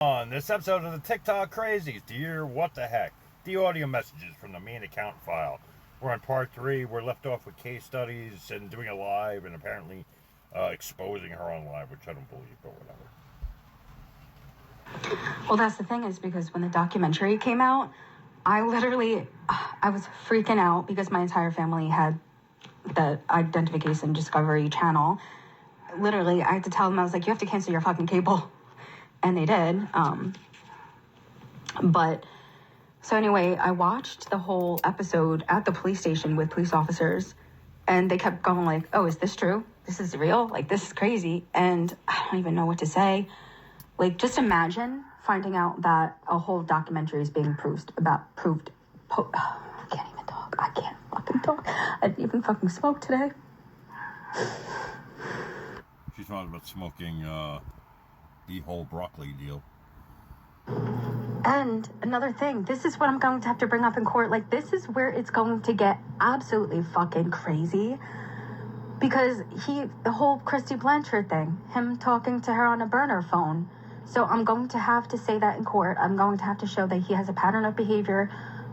On this episode of the TikTok Crazies, Dear What the Heck, the audio messages from the main account file. We're on part 3. We're left off with case studies and doing a live and apparently exposing her on live, which I don't believe, but whatever. Well, that's the thing is because when the documentary came out, I was freaking out because my entire family had the Identification Discovery channel. Literally, I had to tell them, I was like, you have to cancel your fucking cable. And they did. So anyway, I watched the whole episode at the police station with police officers, and they kept going like, oh, is this true? This is real? Like, this is crazy. And I don't even know what to say. Like, just imagine finding out that a whole documentary is being I can't even talk. I can't fucking talk. I didn't even fucking smoke today. She's talking about smoking the whole broccoli deal. And another thing, this is what I'm going to have to bring up in court. Like, this is where it's going to get absolutely fucking crazy. Because the whole Christy Blanchard thing, him talking to her on a burner phone. So I'm going to have to say that in court. I'm going to have to show that he has a pattern of behavior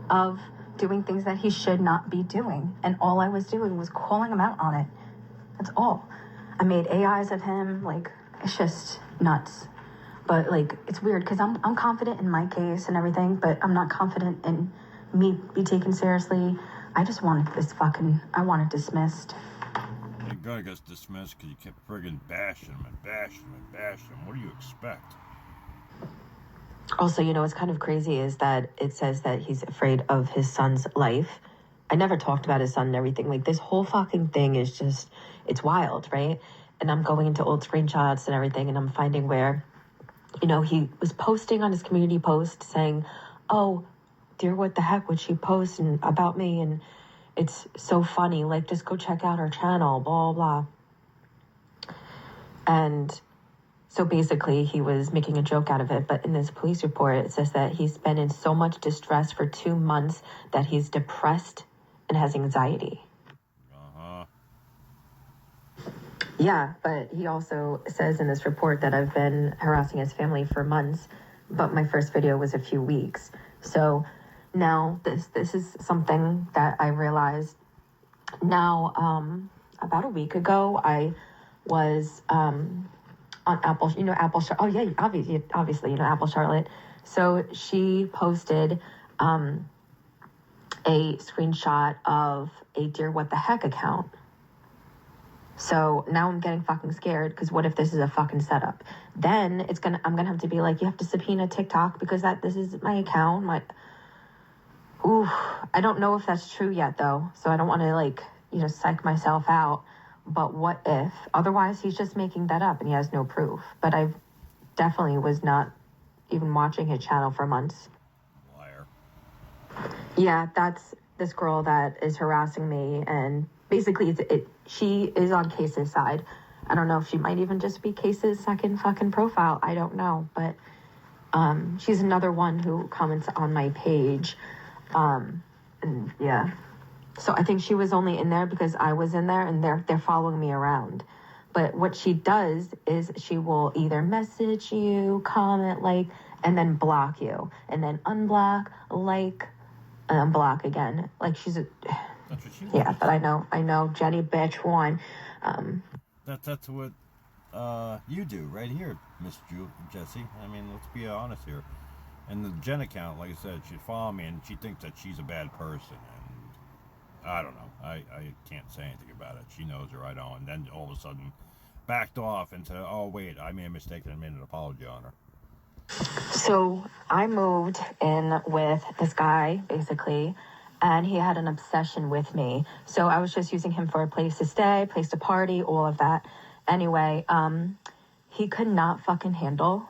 of doing things that he should not be doing. And all I was doing was calling him out on it. That's all. I made AIs of him. Like, it's just nuts. But, like, it's weird because I'm confident in my case and everything, but I'm not confident in me be taken seriously. I just wanted I want it dismissed. The guy gets dismissed because you kept friggin' bashing him and bashing him and bashing him. What do you expect? Also, what's kind of crazy is that it says that he's afraid of his son's life. I never talked about his son and everything. Like, this whole fucking thing is just, it's wild, right? And I'm going into old screenshots and everything, and I'm finding where, he was posting on his community post saying, oh, dear, what the heck would she post and about me? And it's so funny. Like, just go check out her channel, blah, blah. And so basically he was making a joke out of it. But in this police report, it says that he's been in so much distress for 2 months that he's depressed and has anxiety. Yeah, but he also says in this report that I've been harassing his family for months, but my first video was a few weeks. So now this is something that I realized now. About a week ago, I was on Apple, Apple. Oh yeah, obviously, Apple Charlotte. So she posted a screenshot of a Dear What the Heck account. So now I'm getting fucking scared because what if this is a fucking setup? Then I'm gonna have to be like, you have to subpoena TikTok because this is my account. I don't know if that's true yet though. So I don't want to psych myself out. But what if? Otherwise he's just making that up and he has no proof. But I definitely was not even watching his channel for months. Liar. Yeah, that's this girl that is harassing me, and basically she is on Case's side. I don't know if she might even just be Case's second fucking profile. I don't know. But she's another one who comments on my page. And yeah. So I think she was only in there because I was in there and they're following me around. But what she does is she will either message you, comment, and then block you. And then unblock, and unblock again. Like, she's a... That's what she wants. Yeah, but I know, Jenny bitch one. That's what you do right here, Miss Jessi. I mean, let's be honest here. And the Jen account, like I said, she'd follow me and she thinks that she's a bad person. And I don't know. I can't say anything about it. She knows her right on. And then all of a sudden backed off and said, oh, wait, I made a mistake and I made an apology on her. So I moved in with this guy, basically, and he had an obsession with me. So I was just using him for a place to stay, place to party, all of that. Anyway, he could not fucking handle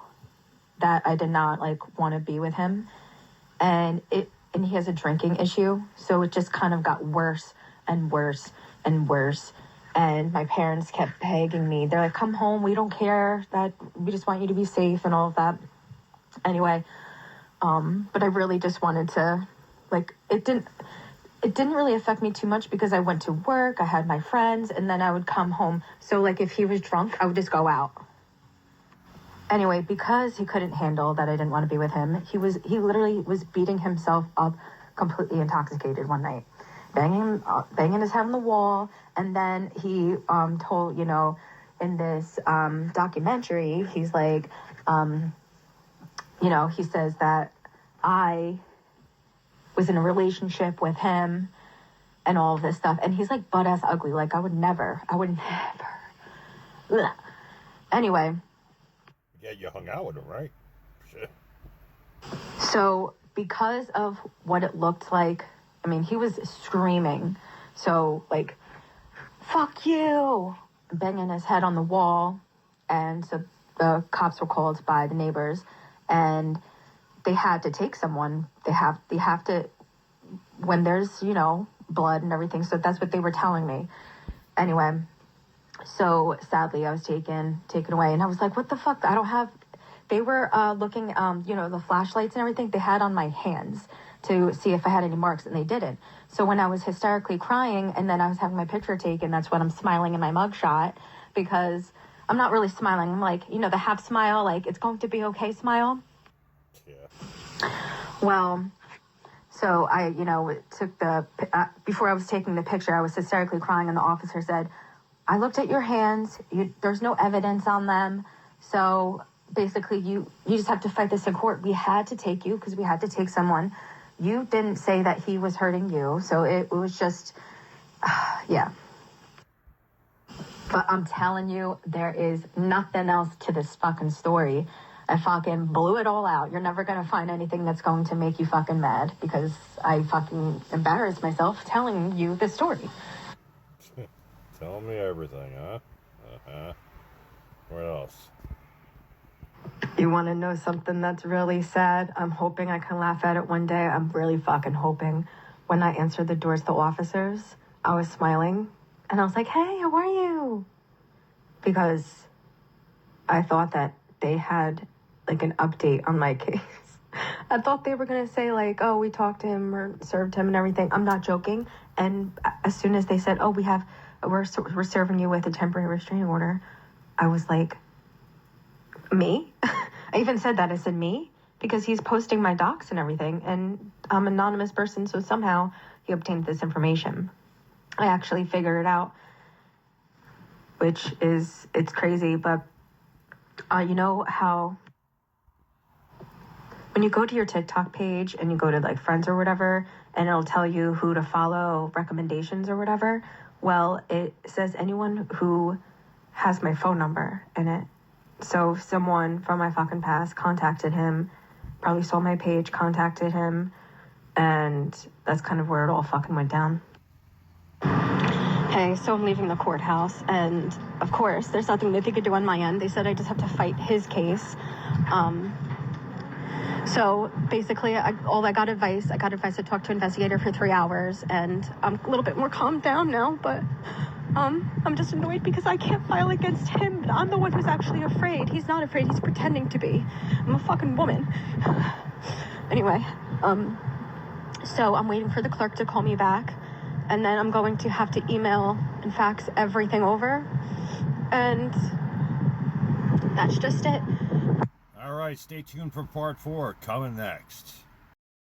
that I did not want to be with him. And he has a drinking issue. So it just kind of got worse and worse and worse. And my parents kept begging me. They're like, come home. We don't care. That we just want you to be safe and all of that. Anyway, but I really just wanted to, it didn't really affect me too much because I went to work, I had my friends, and then I would come home. So, if he was drunk, I would just go out. Anyway, because he couldn't handle that I didn't want to be with him, he literally was beating himself up, completely intoxicated one night, banging his head on the wall, and then he told, you know, in this documentary, he's like, you know, he says that I was in a relationship with him and all of this stuff, and he's like butt-ass ugly, like I would never. Ugh. Anyway. Yeah, you hung out with him, right? Shit. So, because of what it looked like, I mean, he was screaming. So, like, fuck you! Banging his head on the wall. And so the cops were called by the neighbors. And they had to take someone. They have to, when there's, you know, blood and everything. So that's what they were telling me. Anyway. So sadly, I was taken away, and I was like, "What the fuck? I don't have." They were looking, you know, the flashlights and everything they had on my hands to see if I had any marks, and they didn't. So when I was hysterically crying, and then I was having my picture taken, that's when I'm smiling in my mugshot, because I'm not really smiling. I'm like, you know, the half smile, like it's going to be okay smile. Yeah. Well. So I, you know, took before I was taking the picture, I was hysterically crying, and the officer said, I looked at your hands. There's no evidence on them. So basically, you just have to fight this in court. We had to take you because we had to take someone. You didn't say that he was hurting you. So it was just, yeah. But I'm telling you, there is nothing else to this fucking story. I fucking blew it all out. You're never going to find anything that's going to make you fucking mad because I fucking embarrassed myself telling you the story. Tell me everything, huh? What else? You want to know something that's really sad? I'm hoping I can laugh at it one day. I'm really fucking hoping. When I answered the doors to officers, I was smiling. And I was like, hey, how are you? Because I thought that they had, like, an update on my case. I thought they were going to say, like, oh, we talked to him or served him and everything. I'm not joking. And as soon as they said, oh, we're serving you with a temporary restraining order, I was like, me? I even said that. I said, me? Because he's posting my docs and everything, and I'm an anonymous person, so somehow he obtained this information. I actually figured it out, it's crazy, but you know how when you go to your TikTok page and you go to, like, friends or whatever, and it'll tell you who to follow, recommendations or whatever, well, it says anyone who has my phone number in it. So someone from my fucking past contacted him, probably saw my page, contacted him, and that's kind of where it all fucking went down. Hey, so I'm leaving the courthouse, and of course, there's nothing that they could do on my end. They said I just have to fight his case. So basically, I got advice to talk to an investigator for 3 hours, and I'm a little bit more calmed down now, but I'm just annoyed because I can't file against him. I'm the one who's actually afraid. He's not afraid. He's pretending to be. I'm a fucking woman. Anyway, so I'm waiting for the clerk to call me back, and then I'm going to have to email and fax everything over, and that's just it. All right, stay tuned for part 4 coming next.